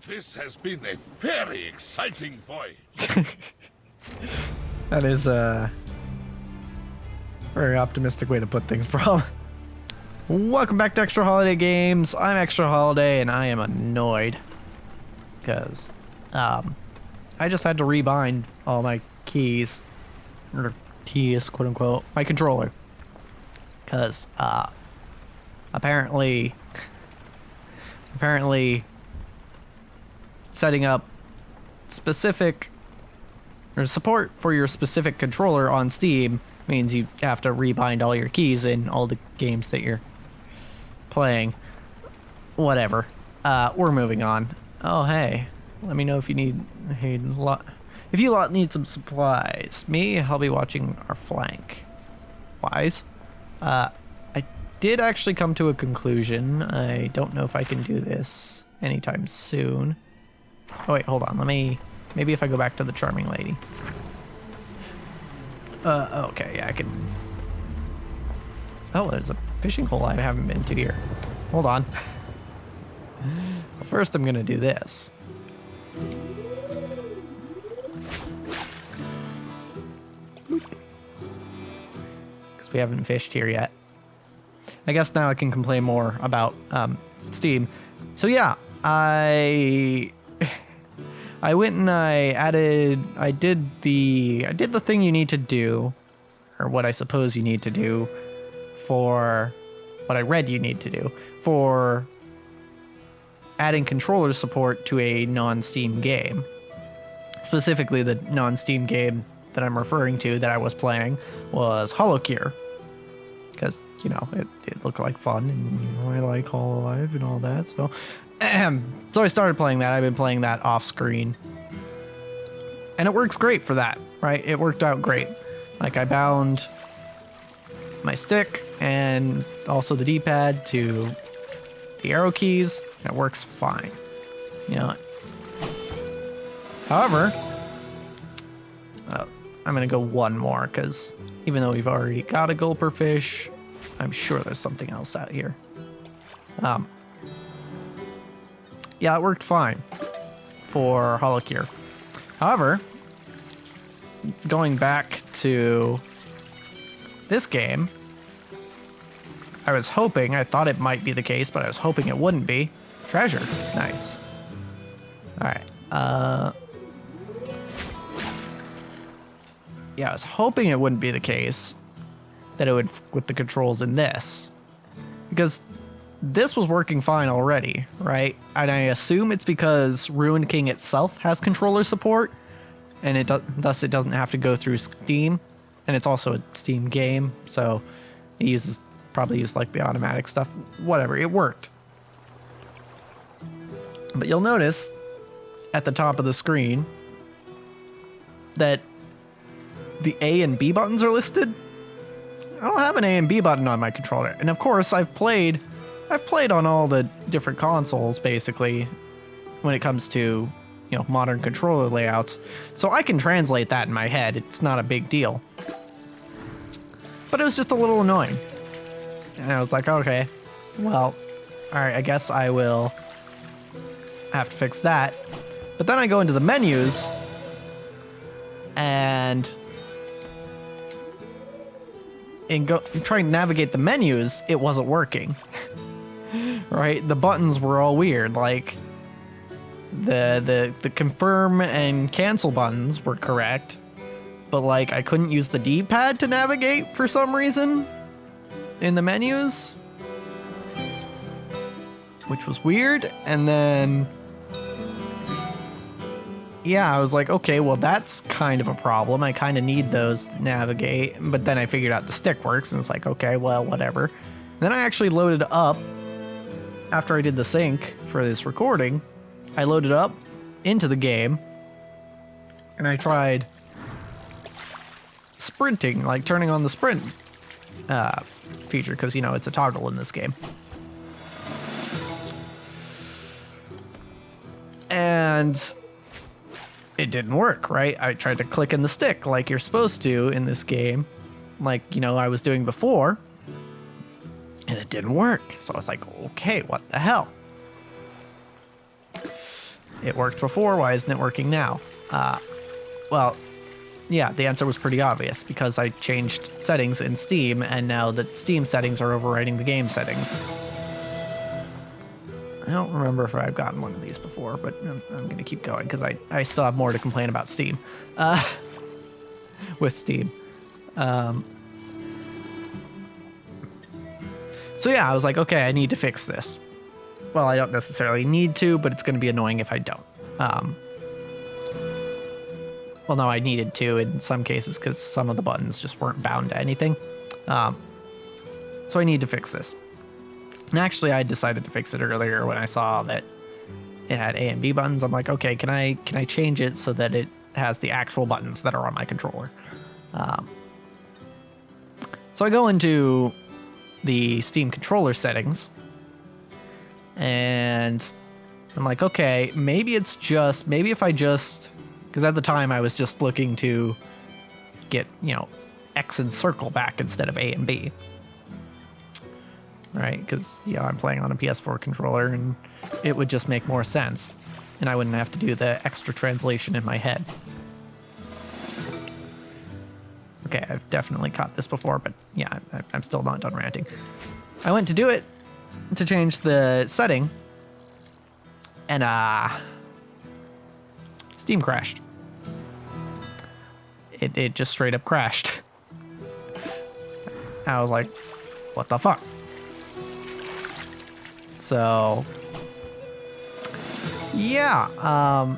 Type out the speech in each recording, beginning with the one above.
This has been a very exciting voyage. That is a very optimistic way to put things, bro. Welcome back to Extra Holiday Games. I'm Extra Holiday, and I am annoyed because I just had to rebind all my keys, or keys, quote unquote, my controller, because apparently setting up specific or support for your specific controller on Steam means you have to rebind all your keys in all the games that you're playing. Whatever. We're moving on. Oh, hey. Let me know if you need... Hey, if you lot need some supplies. Me, I'll be watching our flank. Wise. I did actually come to a conclusion. I don't know if I can do this anytime soon. Oh, wait, hold on. Let me... Maybe if I go back to the charming lady. Okay, yeah, I can... Oh, there's a fishing hole I haven't been to here. Hold on. Well, first I'm gonna do this. Because we haven't fished here yet. I guess now I can complain more about Steam. So yeah, I went and I did the thing you need to do, or what I suppose you need to do for what I read you need to do for adding controller support to a non-Steam game. Specifically, the non-Steam game that I'm referring to that I was playing was HoloCure. Because, you know, it looked like fun, and you know, I like HoloLive and all that, so... So I started playing that. I've been playing that off screen. And it works great for that, right? It worked out great. Like, I bound my stick and also the D-pad to the arrow keys. And it works fine. You know. However, I'm going to go one more because even though we've already got a gulper fish, I'm sure there's something else out here. Yeah, it worked fine for HoloCure. However, going back to this game, I thought it might be the case, but I was hoping it wouldn't be. Treasure. Nice. Alright. Yeah, I was hoping it wouldn't be the case that it would with the controls in this. Because this was working fine already, right? And I assume it's because Ruined King itself has controller support, and thus it doesn't have to go through Steam, and it's also a Steam game, so it probably uses like the automatic stuff. Whatever, it worked. But you'll notice at the top of the screen that the A and B buttons are listed. I don't have an A and B button on my controller, and of course I've played on all the different consoles, basically, when it comes to, you know, modern controller layouts. So I can translate that in my head. It's not a big deal. But it was just a little annoying. And I was like, okay, well, alright, I guess I will have to fix that. But then I go into the menus, and trying to navigate the menus, it wasn't working. Right, the buttons were all weird. Like the confirm and cancel buttons were correct, but like I couldn't use the D-pad to navigate for some reason in the menus, which was weird. And then yeah, I was like, okay, well that's kind of a problem. I kind of need those to navigate. But then I figured out the stick works, and it's like, okay, well, whatever. And then I actually loaded up. After I did the sync for this recording, I loaded up into the game, and I tried sprinting, like turning on the sprint feature, because, you know, it's a toggle in this game. And it didn't work, right? I tried to click in the stick like you're supposed to in this game, like, you know, I was doing before. And it didn't work. So I was like, okay, what the hell? It worked before, why isn't it working now? Well, yeah, the answer was pretty obvious, because I changed settings in Steam, and now the Steam settings are overriding the game settings. I don't remember if I've gotten one of these before, but I'm going to keep going, because I still have more to complain about Steam. With Steam. So yeah, I was like, okay, I need to fix this. Well, I don't necessarily need to, but it's going to be annoying if I don't. Well, no, I needed to in some cases because some of the buttons just weren't bound to anything. So I need to fix this. And actually, I decided to fix it earlier when I saw that it had A and B buttons. I'm like, okay, can I change it so that it has the actual buttons that are on my controller? So I go into the Steam controller settings, and I'm like, okay, maybe if I just, because at the time I was just looking to get, X and circle back instead of A and B. Right? Because, I'm playing on a PS4 controller and it would just make more sense. And I wouldn't have to do the extra translation in my head. Okay, I've definitely caught this before, but yeah, I'm still not done ranting. I went to do it to change the setting, and Steam crashed. It just straight up crashed. I was like, what the fuck? So yeah, I'm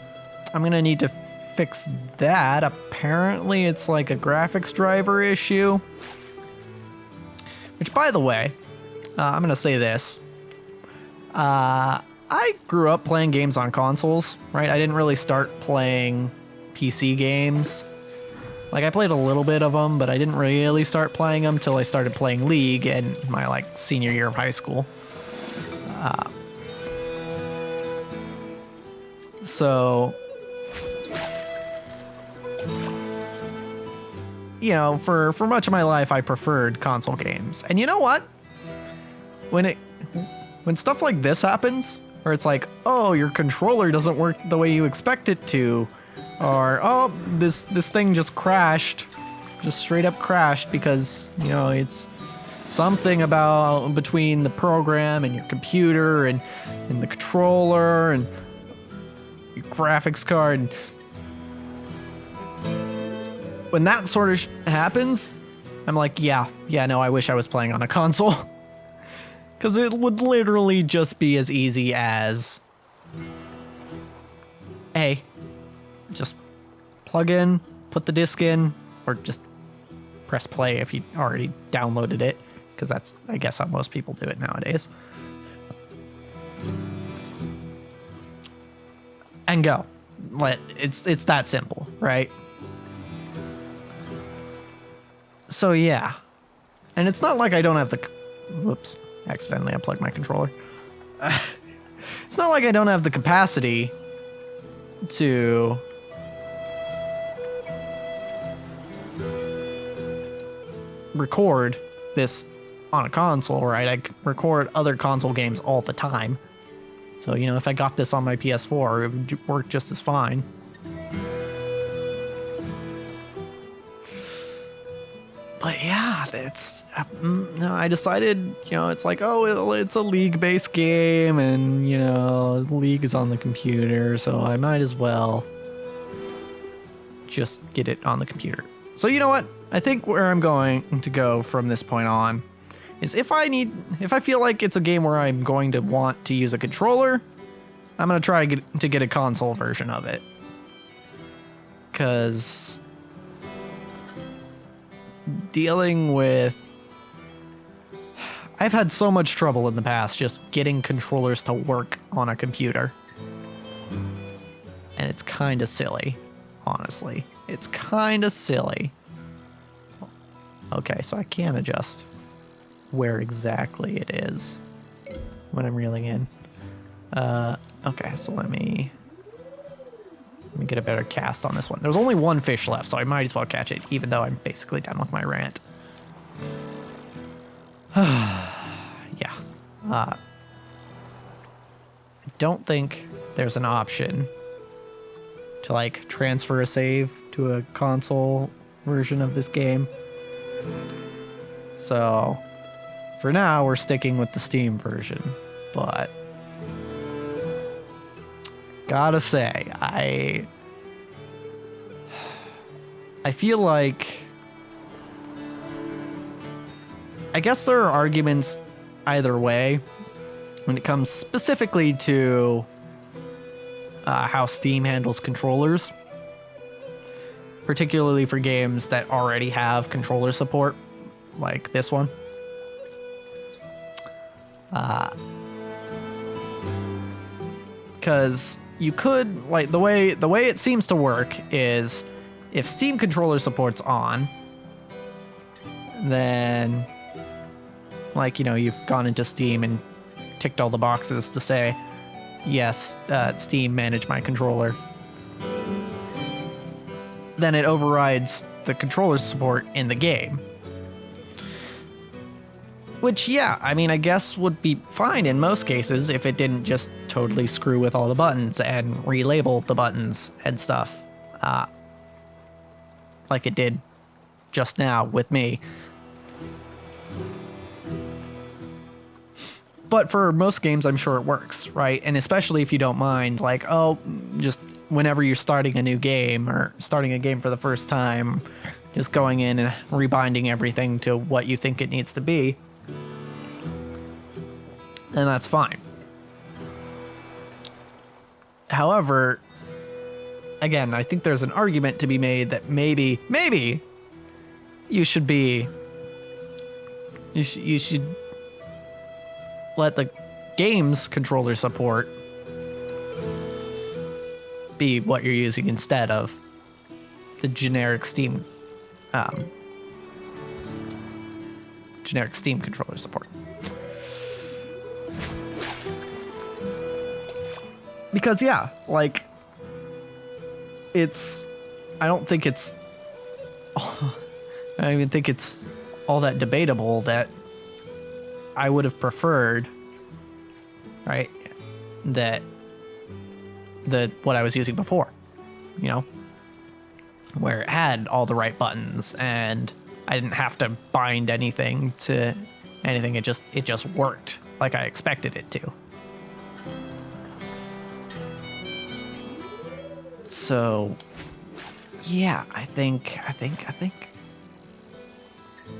gonna need to fix that. Apparently it's like a graphics driver issue, which, by the way, I'm gonna say this. I grew up playing games on consoles, right? I didn't really start playing PC games. Like, I played a little bit of them, but I didn't really start playing them till I started playing League in my, senior year of high school. So, for much of my life, I preferred console games. And you know what? When stuff like this happens, where it's like, oh, your controller doesn't work the way you expect it to, or, oh, this thing just crashed, just straight up crashed because, it's something about between the program and your computer and the controller and your graphics card. When that sort of happens, I'm like, no, I wish I was playing on a console. Because it would literally just be as easy as, hey, just plug in, put the disc in, or just press play if you already downloaded it. Because that's, I guess, how most people do it nowadays. And go. It's that simple, right? So yeah. And it's not like I don't have the... Whoops. Accidentally unplugged my controller. It's not like I don't have the capacity to... record this on a console, right? I record other console games all the time. So, if I got this on my PS4, it would work just as fine. But yeah, I decided, it's like, oh, it's a League-based game, and, League is on the computer, so I might as well just get it on the computer. So you know what? I think where I'm going to go from this point on is if I feel like it's a game where I'm going to want to use a controller, I'm going to try to get a console version of it. Because dealing with... I've had so much trouble in the past just getting controllers to work on a computer. And it's kind of silly, honestly. It's kind of silly. Okay, so I can adjust where exactly it is when I'm reeling in. Okay, so let me get a better cast on this one. There's only one fish left, so I might as well catch it, even though I'm basically done with my rant. Yeah. I don't think there's an option to like transfer a save to a console version of this game. So for now, we're sticking with the Steam version, but gotta say, I feel like, I guess there are arguments either way when it comes specifically to how Steam handles controllers, particularly for games that already have controller support, like this one. Because you could, like, the way it seems to work is if Steam controller support's on, then, like, you know, you've gone into Steam and ticked all the boxes to say, yes, Steam, manage my controller. Then it overrides the controller support in the game. Which, yeah, I mean, I guess would be fine in most cases if it didn't just totally screw with all the buttons and relabel the buttons and stuff. Like it did just now with me. But for most games, I'm sure it works, right? And especially if you don't mind, like, oh, just whenever you're starting a new game or starting a game for the first time, just going in and rebinding everything to what you think it needs to be. And that's fine. However, again, I think there's an argument to be made that maybe you should let the game's controller support be what you're using instead of the generic Steam controller support. Because, yeah, like, I don't even think it's all that debatable that I would have preferred, right, that what I was using before, you know, where it had all the right buttons and I didn't have to bind anything to anything. It just worked like I expected it to. So, yeah, I think.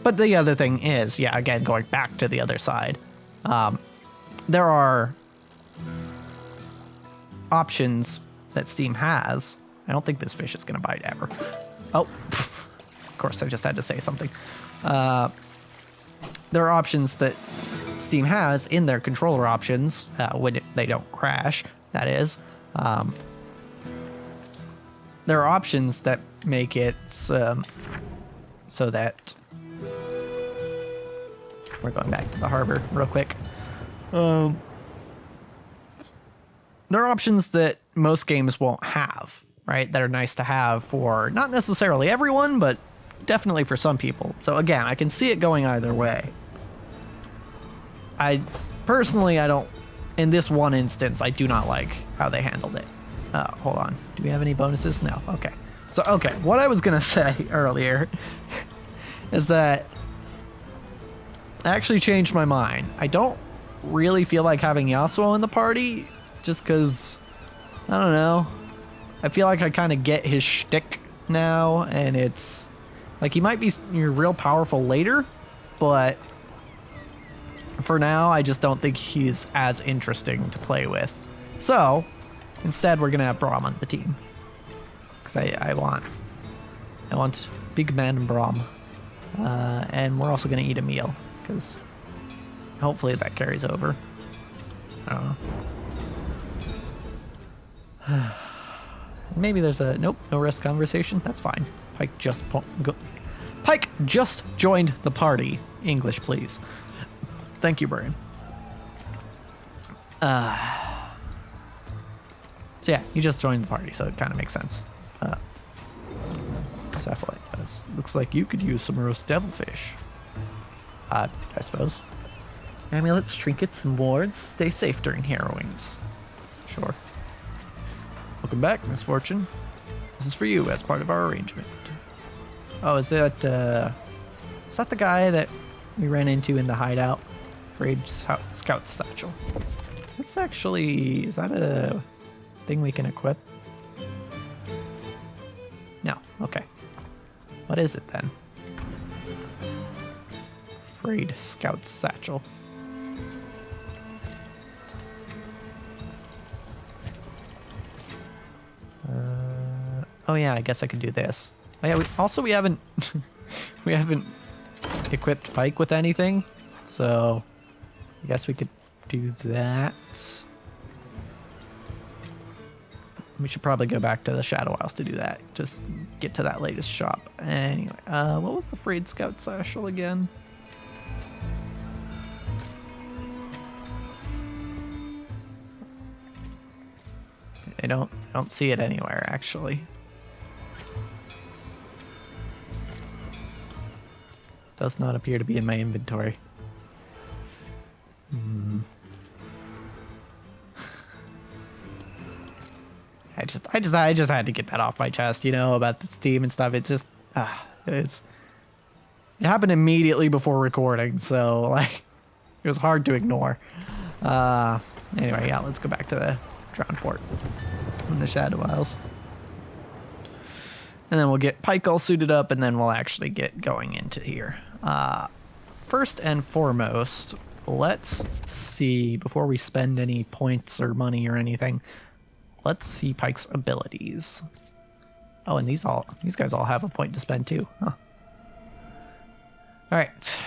But the other thing is, yeah, again, going back to the other side, there are options that Steam has. I don't think this fish is going to bite ever. Oh, of course, I just had to say something. There are options that Steam has in their controller options when they don't crash, that is. There are options that make it so that... We're going back to the harbor real quick. There are options that most games won't have, right? That are nice to have for not necessarily everyone, but definitely for some people. So again, I can see it going either way. I don't... In this one instance, I do not like how they handled it. Hold on. Do we have any bonuses? No. Okay. So, okay. What I was going to say earlier is that I actually changed my mind. I don't really feel like having Yasuo in the party just because, I don't know. I feel like I kind of get his shtick now, and it's like he might be real powerful later, but for now, I just don't think he's as interesting to play with. So, instead, we're going to have Braum on the team. Because I want big man Braum. And we're also going to eat a meal. Because hopefully that carries over. I don't know. Maybe there's a... Nope, no rest conversation. That's fine. Pike just joined the party. English, please. Thank you, Brian. So yeah, you just joined the party, so it kind of makes sense. Cephalite, looks like you could use some roast devilfish. I suppose. Amulets, trinkets, and wards. Stay safe during harrowings. Sure. Look Welcome back, Misfortune. This is for you as part of our arrangement. Oh, is that the guy that we ran into in the hideout? Raid Scout Satchel. That's actually... Is that a thing we can equip? No. Okay. What is it then? Raid Scout Satchel. Oh yeah, I guess I could do this. Oh yeah, we haven't we haven't equipped Pike with anything, so I guess we could do that. We should probably go back to the Shadow Isles to do that. Just get to that latest shop. Anyway, what was the Raid Scout Satchel again? I don't see it anywhere actually. Does not appear to be in my inventory. I just had to get that off my chest, you know, about the Steam and stuff. It's just it happened immediately before recording, so like it was hard to ignore. Anyway, yeah, let's go back to the Drowned Port in the Shadow Isles. And then we'll get Pike all suited up, and then we'll actually get going into here. First and foremost, let's see, before we spend any points or money or anything, let's see Pike's abilities. Oh, and these guys all have a point to spend too, huh? Alright,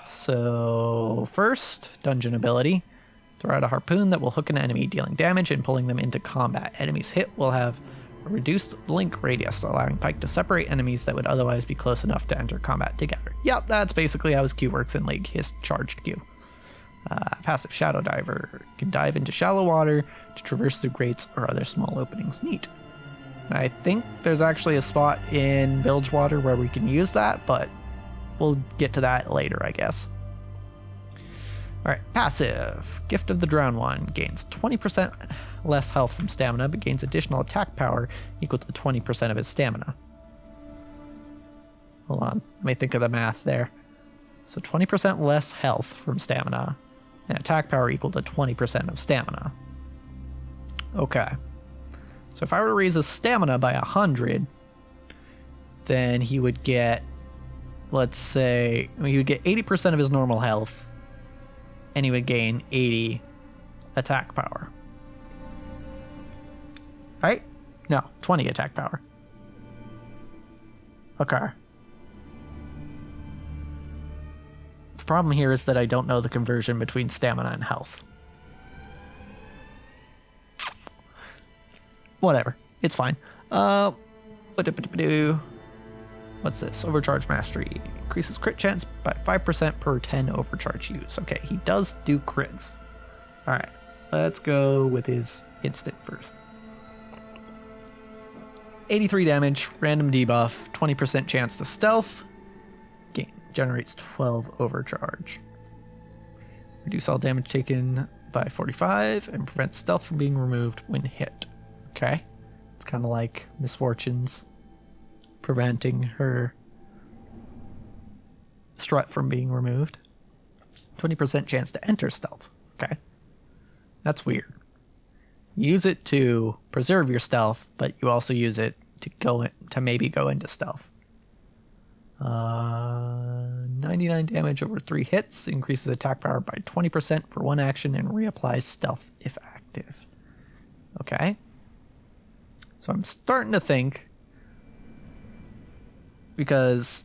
so first, dungeon ability. Throw out a harpoon that will hook an enemy, dealing damage and pulling them into combat. Enemies hit will have a reduced blink radius, allowing Pike to separate enemies that would otherwise be close enough to enter combat together. Yep, that's basically how his Q works in League, his charged Q. Passive Shadow Diver can dive into shallow water to traverse through grates or other small openings. Neat. I think there's actually a spot in Bilgewater where we can use that, but we'll get to that later, I guess. Alright, passive. Gift of the Drowned One gains 20% less health from stamina, but gains additional attack power equal to 20% of his stamina. Hold on, let me think of the math there. So 20% less health from stamina, and attack power equal to 20% of stamina. Okay. So if I were to raise his stamina by 100, then he would get, let's say, he would get 80% of his normal health, and he would gain 80 attack power. Right? No, 20 attack power. Okay. The problem here is that I don't know the conversion between stamina and health. Whatever. It's fine. What's this? Overcharge Mastery. Increases crit chance by 5% per 10 overcharge use. Okay, he does do crits. Alright, let's go with his instant first. 83 damage, random debuff, 20% chance to stealth. Generates 12 overcharge. Reduce all damage taken by 45 and prevents stealth from being removed when hit. Okay, it's kind of like Misfortune's preventing her strut from being removed. 20% chance to enter stealth. Okay, that's weird. You use it to preserve your stealth, but you also use it to maybe go into stealth. 99 damage over 3 hits, increases attack power by 20% for one action, and reapplies stealth if active. Okay. So I'm starting to think, because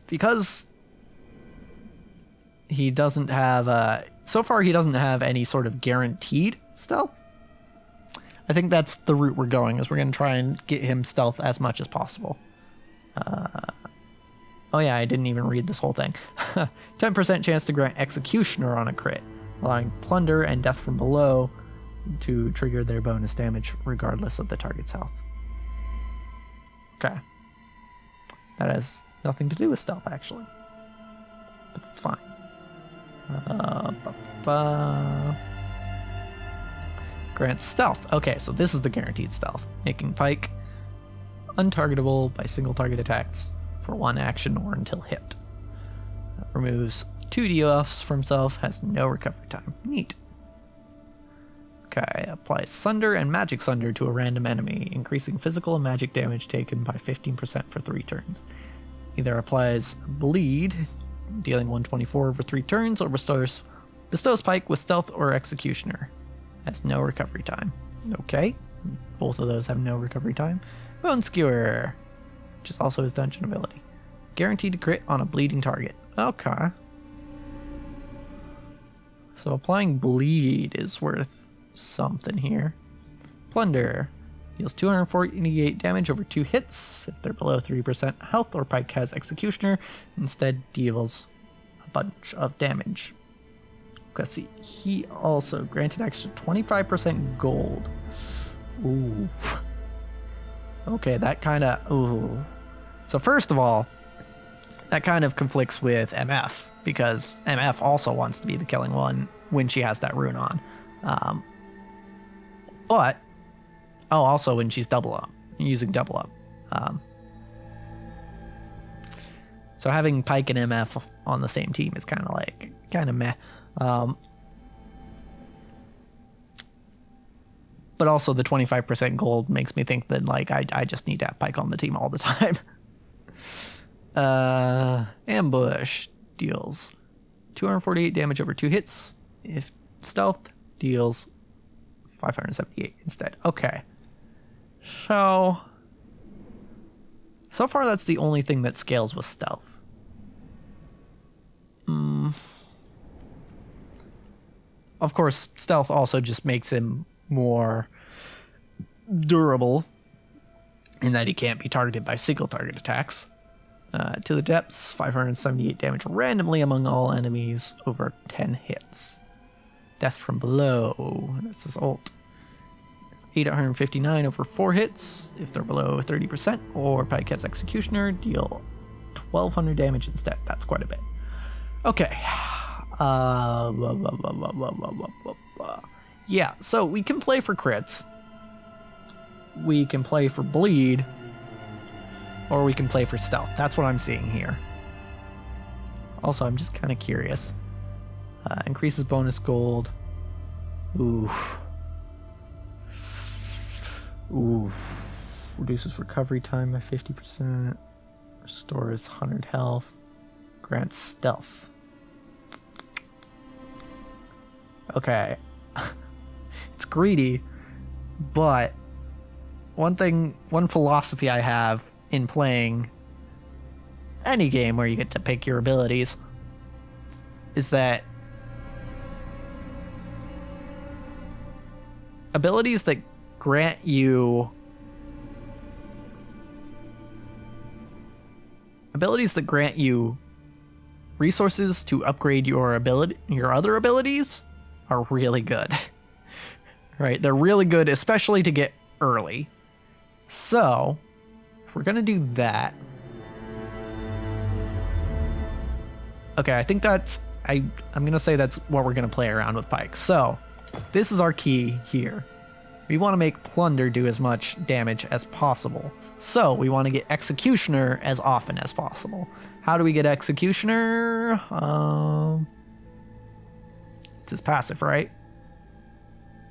he doesn't have, so far he doesn't have any sort of guaranteed stealth. I think that's the route we're going, is we're going to try and get him stealth as much as possible. Oh yeah, I didn't even read this whole thing. 10% chance to grant Executioner on a crit, allowing Plunder and Death from Below to trigger their bonus damage regardless of the target's health. Okay. That has nothing to do with stealth, actually. But it's fine. Grants stealth. Okay, so this is the guaranteed stealth, making Pike untargetable by single target attacks for 1 action or until hit. Removes 2 debuffs from self, has no recovery time. Neat. Okay, applies Sunder and Magic Sunder to a random enemy, increasing physical and magic damage taken by 15% for 3 turns. Either applies Bleed, dealing 124 over 3 turns, or bestows Pike with Stealth or Executioner. Has no recovery time. Okay, both of those have no recovery time. Bone Skewer, which is also his dungeon ability. Guaranteed to crit on a bleeding target. Okay. So applying Bleed is worth something here. Plunder. Deals 248 damage over 2 hits if they're below 3% health, or Pike has Executioner. Instead deals a bunch of damage. Let's see. He also granted extra 25% gold. Ooh. Okay, that kind of... Ooh. So first of all, that kind of conflicts with MF, because MF also wants to be the killing one when she has that rune on. But... Oh, also when she's double up, using double up. So having Pike and MF on the same team is kind of meh. But also the 25% gold makes me think that I just need to have Pike on the team all the time. Ambush deals 248 damage over 2 hits. If stealth deals 578 instead. Okay. So far that's the only thing that scales with stealth. Of course, stealth also just makes him more durable in that he can't be targeted by single target attacks. To the depths, 578 damage randomly among all enemies over 10 hits. Death from below, that's his ult. 859 over 4 hits if they're below 30%, or Pike has Executioner, deal 1200 damage instead. That's quite a bit. Okay. Yeah, so we can play for crits. We can play for bleed. Or we can play for stealth. That's what I'm seeing here. Also, I'm just kind of curious. Increases bonus gold. Ooh. Ooh. Reduces recovery time by 50%. Restores 100 health. Grants stealth. Okay. It's greedy, but one philosophy I have in playing any game where you get to pick your abilities is that abilities that grant you resources to upgrade your other abilities are really good. Right? They're really good, especially to get early. So, if we're gonna do that, okay, I think I'm gonna say that's what we're gonna play around with Pike. So, this is our key here. We want to make Plunder do as much damage as possible. So, we want to get Executioner as often as possible. How do we get Executioner? It's his passive, right?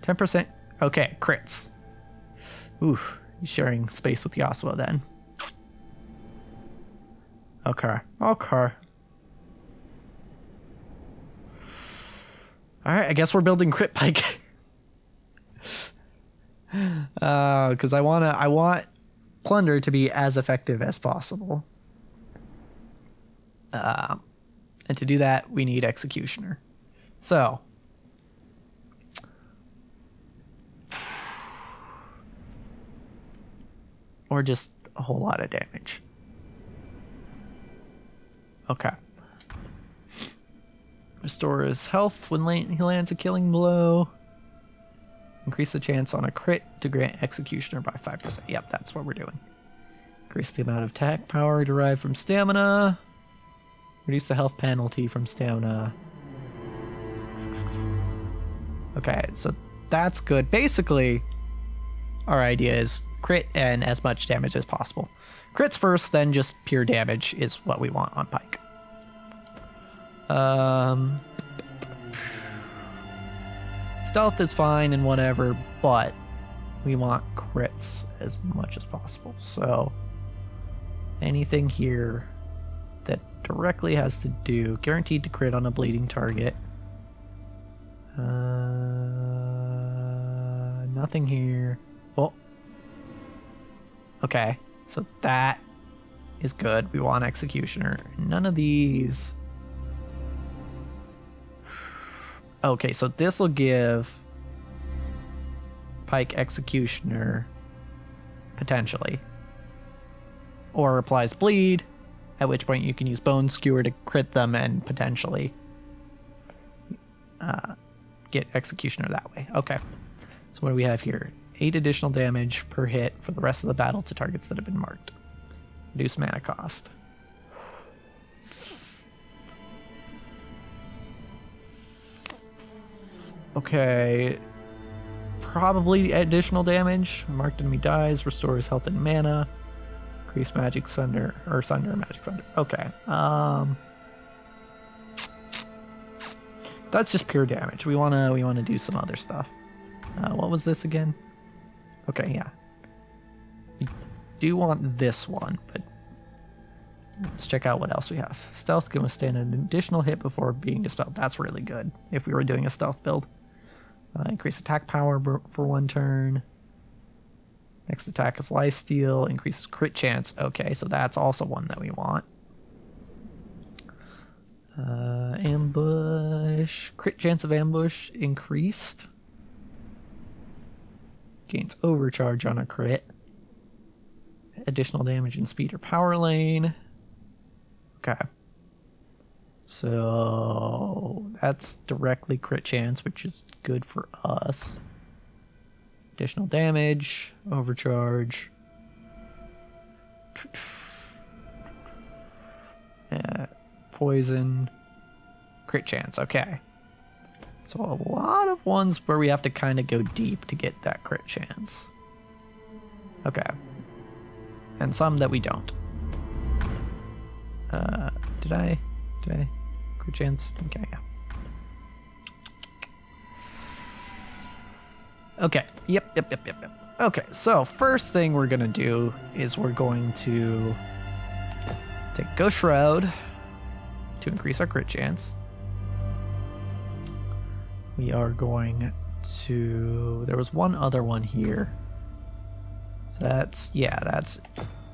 10%. Okay, crits. Oof, he's sharing space with Yasuo then. Okay. Alright, I guess we're building Crit Pike. Because I want Plunder to be as effective as possible. And to do that, we need Executioner. So, or just a whole lot of damage. Okay. Restores health when he lands a killing blow. Increase the chance on a crit to grant Executioner by 5%. Yep, that's what we're doing. Increase the amount of attack power derived from stamina. Reduce the health penalty from stamina. Okay, so that's good. Basically, our idea is crit and as much damage as possible. Crits first, then just pure damage is what we want on Pike. Stealth is fine and whatever, but we want crits as much as possible. So anything here that directly has to do, guaranteed to crit on a bleeding target. Nothing here. Oh. Okay, so that is good. We want Executioner. None of these. Okay, so this will give Pike Executioner, potentially. Or applies Bleed, at which point you can use Bone Skewer to crit them and potentially get Executioner that way. Okay, so what do we have here? 8 additional damage per hit for the rest of the battle to targets that have been marked. Reduce mana cost. Okay, probably additional damage. Marked enemy dies, restores health and mana. Increase magic sunder, or sunder, magic sunder. Okay, that's just pure damage. We wanna do some other stuff. What was this again? Okay, yeah. We do want this one, but let's check out what else we have. Stealth can withstand an additional hit before being dispelled. That's really good if we were doing a stealth build. Increase attack power for 1 turn. Next attack is lifesteal. Increases crit chance. Okay, so that's also one that we want. Ambush. Crit chance of ambush increased. Gains overcharge on a crit. Additional damage in speed or power lane. Okay. So that's directly crit chance, which is good for us. Additional damage, overcharge. Poison, crit chance. Okay. So a lot of ones where we have to kind of go deep to get that crit chance. Okay. And some that we don't. Did I? Crit chance? Okay, yeah. Okay, yep. Okay, so first thing we're gonna do is we're going to take Ghost Shroud to increase our crit chance. We are going to... There was one other one here. So that's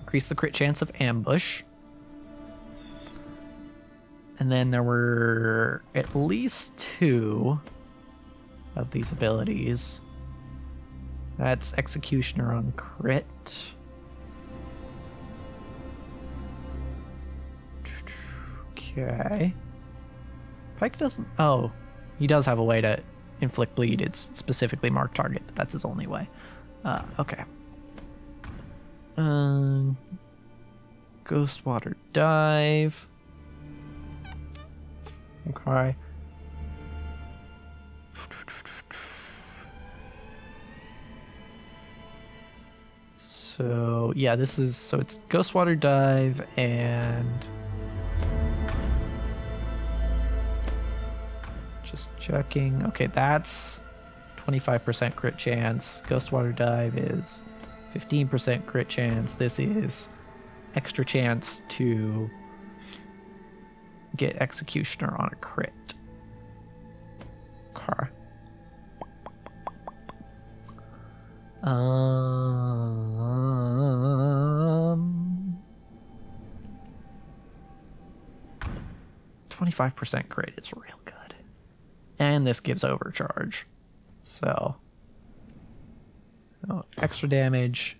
increase the crit chance of ambush. And then there were at least 2 of these abilities. That's Executioner on crit. Okay. Pike doesn't... Oh, he does have a way to inflict bleed. It's specifically marked target, but that's his only way. Okay. Ghostwater Dive. Okay. So, yeah, this is... So it's Ghostwater Dive and... Just checking. Okay, that's 25% crit chance. Ghostwater Dive is 15% crit chance. This is extra chance to get Executioner on a crit. Okay. 25% crit is real good. And this gives overcharge. So, extra damage,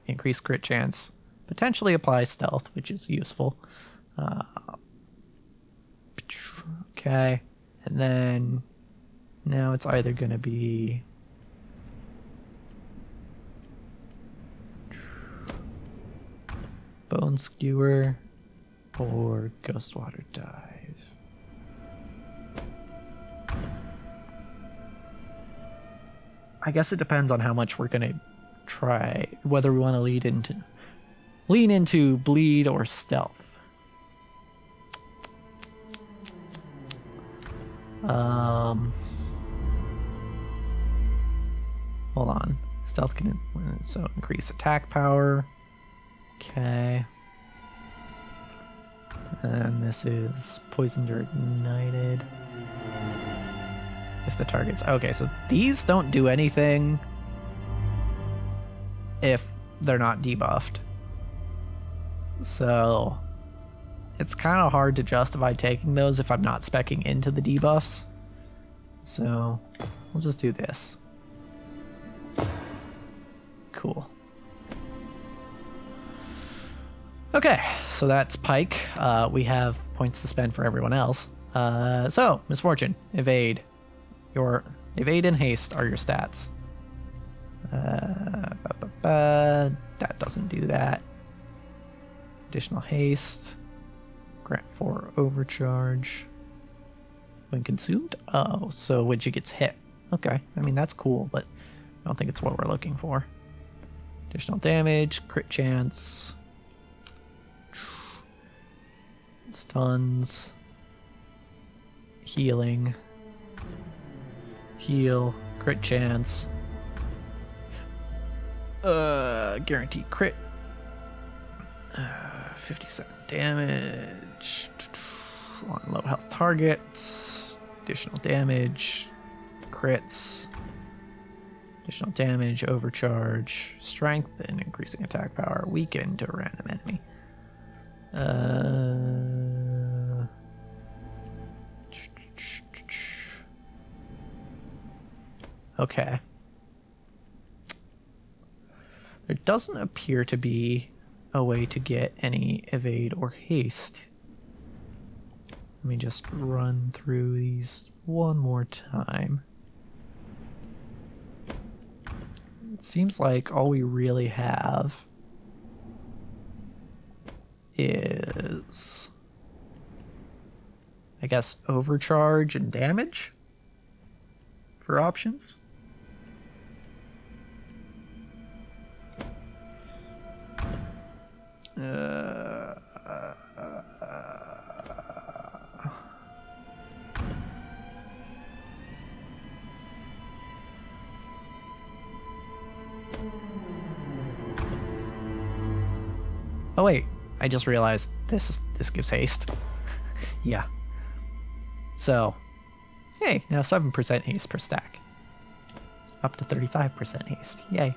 increased crit chance, potentially apply stealth, which is useful. Okay, and then now it's either going to be Bone Skewer or Ghostwater Dive. I guess it depends on how much we're going to try whether we want to lean into bleed or stealth. Hold on. Stealth can so increase attack power. Okay. And this is poisoned or ignited. If the target's okay, so these don't do anything if they're not debuffed. So it's kind of hard to justify taking those if I'm not speccing into the debuffs. So we'll just do this. Cool. Okay, so that's Pike. We have points to spend for everyone else. So, Misfortune, Evade. Your Evade and Haste are your stats. That doesn't do that. Additional Haste. Grant 4 Overcharge. When consumed? Oh, so when she gets hit. Okay, I mean, that's cool, but I don't think it's what we're looking for. Additional damage, crit chance. Stuns. Healing. Heal. Crit chance. Guaranteed crit. 57 damage. On low health targets. Additional damage. Crits. Additional damage, overcharge, strength, and increasing attack power. Weaken to a random enemy. Okay. There doesn't appear to be a way to get any evade or haste. Let me just run through these one more time. It seems like all we really have is, I guess, overcharge and damage for options. Oh wait, I just realized this gives haste. Yeah. So, hey, now 7% haste per stack. Up to 35% haste. Yay.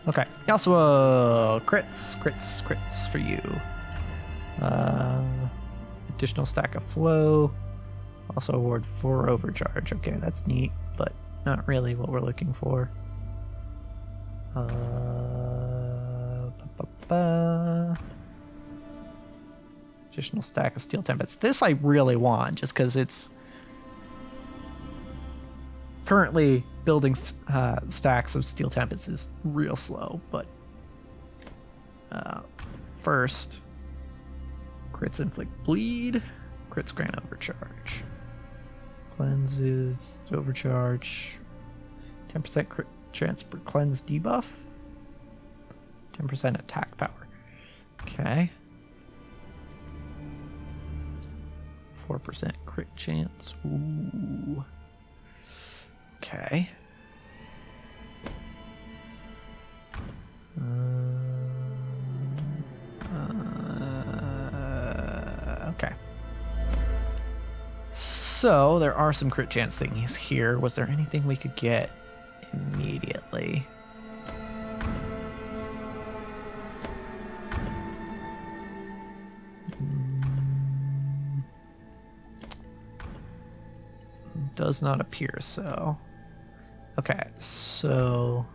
Okay. Also, crits for you. Additional stack of flow. Also award 4 overcharge. Okay, that's neat, but not really what we're looking for. Additional stack of steel tempest. This I really want, just because it's currently building stacks of steel tempest is real slow. But first, crits inflict bleed, crits grant overcharge, cleanses overcharge, 10% crit chance per cleanse debuff. 10% attack power. Okay. 4% crit chance. Ooh. Okay. Okay. So there are some crit chance things here. Was there anything we could get immediately? Does not appear so. Okay, so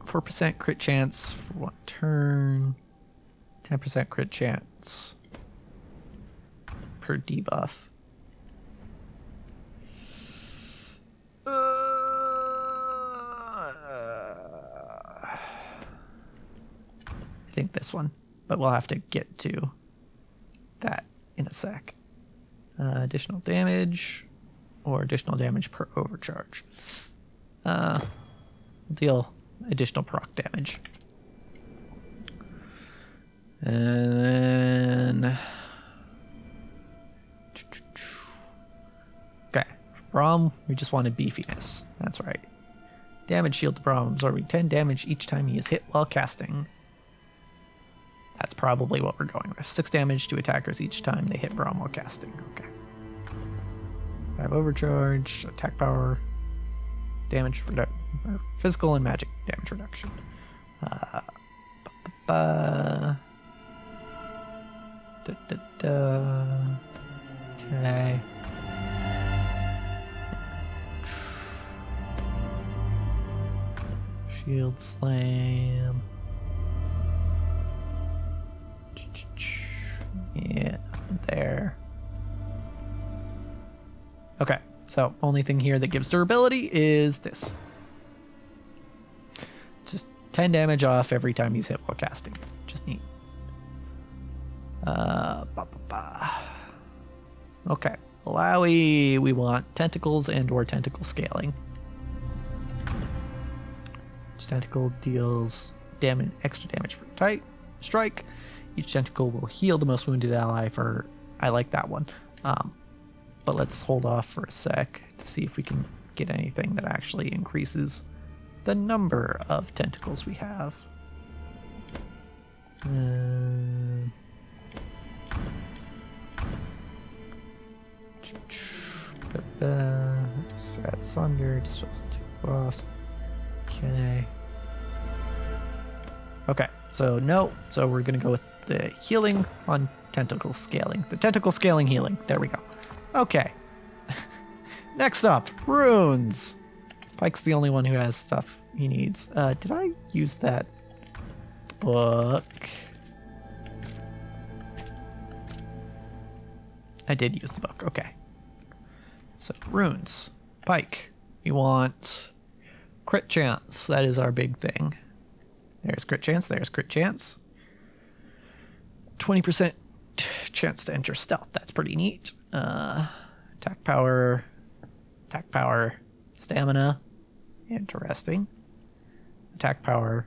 4% crit chance for 1 turn, 10% crit chance per debuff. I think this one, but we'll have to get to that in a sec. Additional damage or additional damage per overcharge. deal additional proc damage. And then... Okay. Braum, we just wanted beefiness. That's right. Damage shield to Braum, absorbing 10 damage each time he is hit while casting. That's probably what we're going with. 6 damage to attackers each time they hit Braum while casting. Okay. 5 overcharge, attack power, damage reduction, physical and magic damage reduction. Okay. Shield slam. Yeah, there. Okay, so only thing here that gives durability is this. Just 10 damage off every time he's hit while casting. Just neat. Okay, Malawi, we want tentacles and or tentacle scaling. Each tentacle deals damage, extra damage per type strike. Each tentacle will heal the most wounded ally for... I like that one. But let's hold off for a sec to see if we can get anything that actually increases the number of tentacles we have. Set Sunder, dispels 2 buffs. Okay. Okay, so no. So we're going to go with the healing on tentacle scaling. The tentacle scaling healing. There we go. Okay. Next up, runes. Pike's the only one who has stuff he needs. Did I use that book? I did use the book. Okay. So runes. Pike. We want crit chance. That is our big thing. There's crit chance. There's crit chance. 20% chance to enter stealth. That's pretty neat. Attack power. Attack power. Stamina. Interesting. Attack power.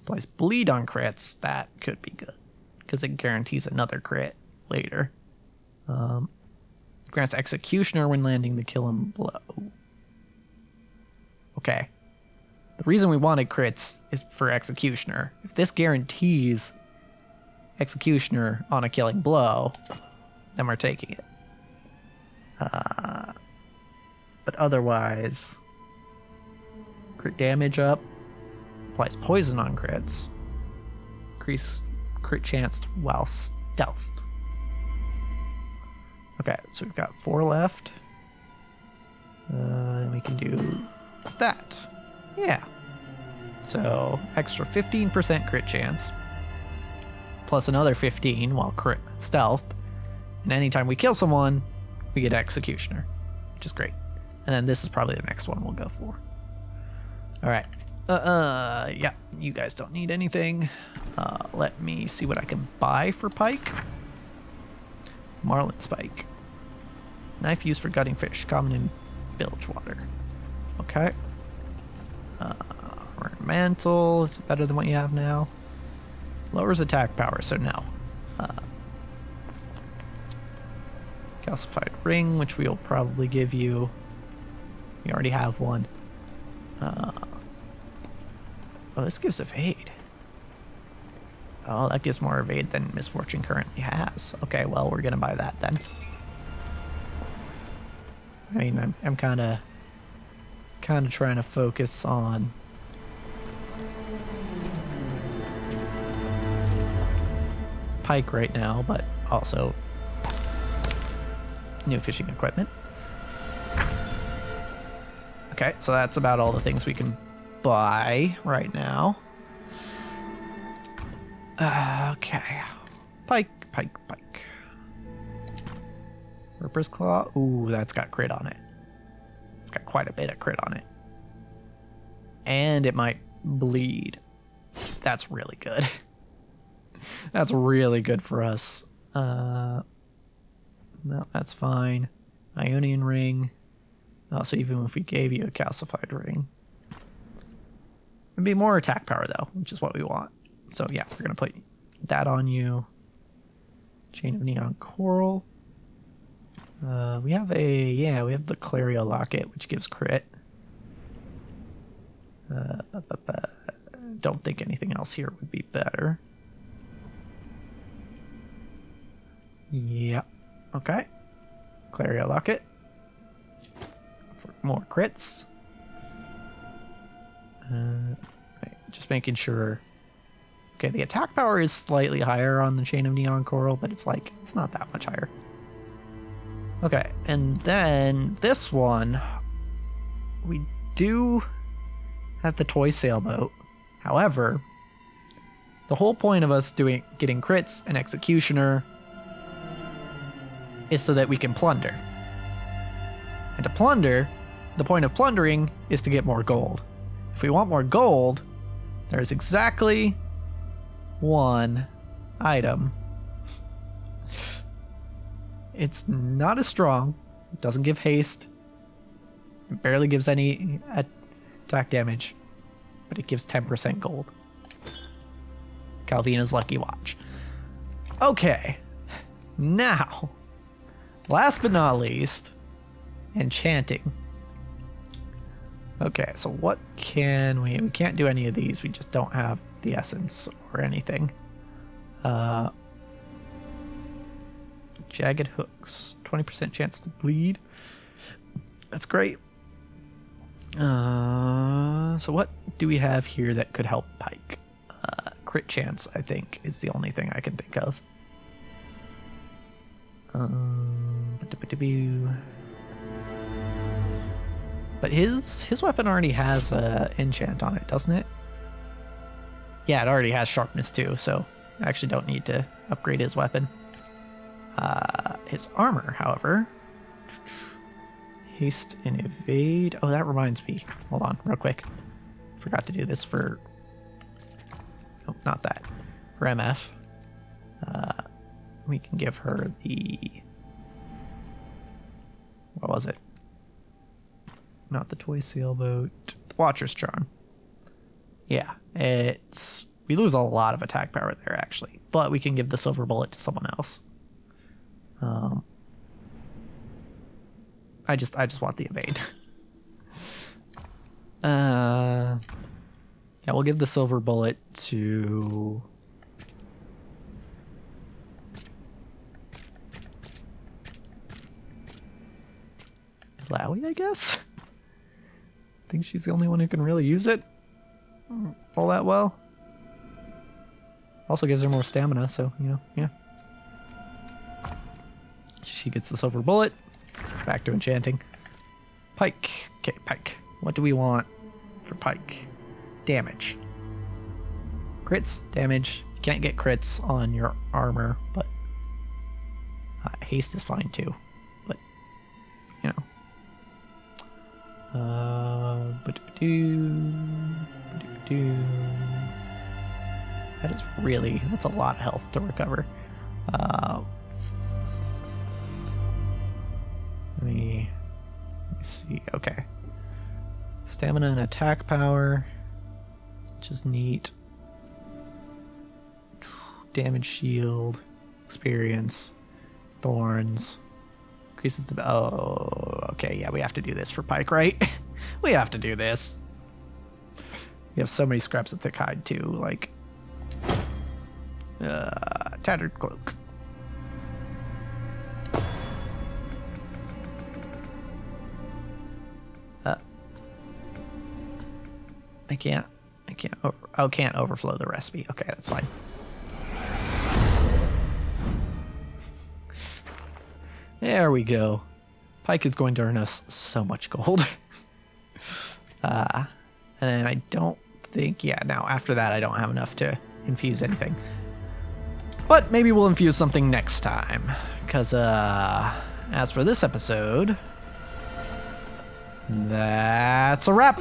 Applies bleed on crits. That could be good. Because it guarantees another crit later. Grants Executioner when landing the kill him blow. Okay. The reason we wanted crits is for Executioner. If this guarantees Executioner on a killing blow, then we're taking it. But otherwise, crit damage up, applies poison on crits, increase crit chance while stealthed. Okay, so we've got 4 left. And we can do that. Yeah. So extra 15% crit chance, plus another 15 while crit stealthed. And anytime we kill someone, we get Executioner, which is great. And then this is probably the next one we'll go for. All right. Yeah, you guys don't need anything. Let me see what I can buy for Pike. Marlin Spike. Knife used for gutting fish, common in bilge water. Okay. Mantle, is it better than what you have now? Lowers attack power, so no. Calcified ring, which we'll probably give you. We already have one. Oh, this gives evade. Oh, that gives more evade than Misfortune currently has. Okay, well, we're gonna buy that then. I mean, I'm kind of trying to focus on Pike right now, but also new fishing equipment. Okay, so that's about all the things we can buy right now. Okay. Pike. Ripper's Claw. Ooh, that's got crit on it. It's got quite a bit of crit on it. And it might bleed. That's really good. That's really good for us. No, that's fine. Ionian Ring. Also, even if we gave you a calcified ring. It'd be more attack power, though, which is what we want. So, yeah, we're going to put that on you. Chain of Neon Coral. We have the Clario Locket, which gives crit. Don't think anything else here would be better. Yeah. Okay. Clario Locket. For more crits. Right, just making sure. Okay, the attack power is slightly higher on the Chain of Neon Coral, but it's not that much higher. Okay, and then this one, we do have the toy sailboat. However, the whole point of us getting crits and Executioner is so that we can plunder. And to plunder, the point of plundering is to get more gold. If we want more gold, there's exactly one item. It's not as strong. It doesn't give haste. It barely gives any attack damage. But it gives 10% gold. Calvina's Lucky Watch. Okay. Now, last but not least, enchanting. Okay, so what can we can't do any of these. We just don't have the essence or anything. Jagged hooks, 20% chance to bleed. That's great. So what do we have here that could help Pike? Crit chance, I think, is the only thing I can think of. But his weapon already has enchant on it, doesn't it? Yeah, it already has sharpness too, so I actually don't need to upgrade his weapon. His armor, however, haste and evade. Oh, that reminds me. Hold on, real quick. Forgot to do this for. Oh, not that. For MF. We can give her the. What was it? Not the toy sailboat. The Watcher's Charm. Yeah, we lose a lot of attack power there actually, but we can give the silver bullet to someone else. I just want the evade. Yeah, we'll give the silver bullet to Lowy, I guess. I think she's the only one who can really use it all that well. Also gives her more stamina, so, you know, yeah. She gets the silver bullet. Back to enchanting. Pike. Okay, Pike. What do we want for Pike? Damage. Crits, damage. You can't get crits on your armor, but haste is fine too. But, you know. That's a lot of health to recover. Let me see. Okay. Stamina and attack power, which is neat. Damage shield, experience, thorns. Increases the. Oh, okay. Yeah, we have to do this for Pike, right? We have to do this. We have so many scraps of thick hide too, like tattered cloak. I can't overflow the recipe. Okay, that's fine. There we go. Pike is going to earn us so much gold. And I don't think, yeah, now after that I don't have enough to infuse anything. But maybe we'll infuse something next time. Because, as for this episode, that's a wrap.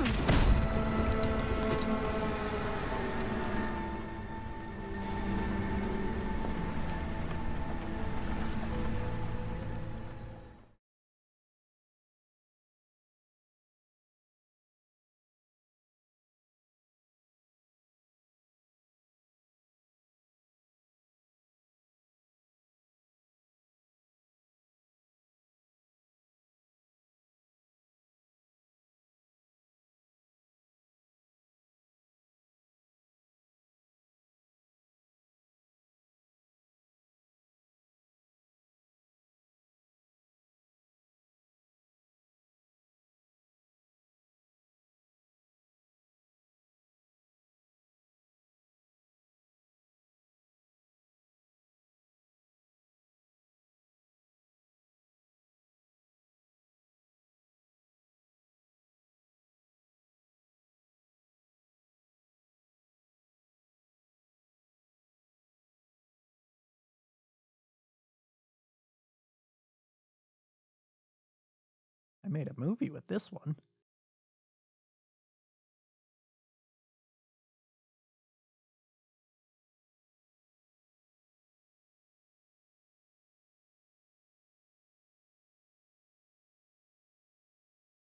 made a movie with this one.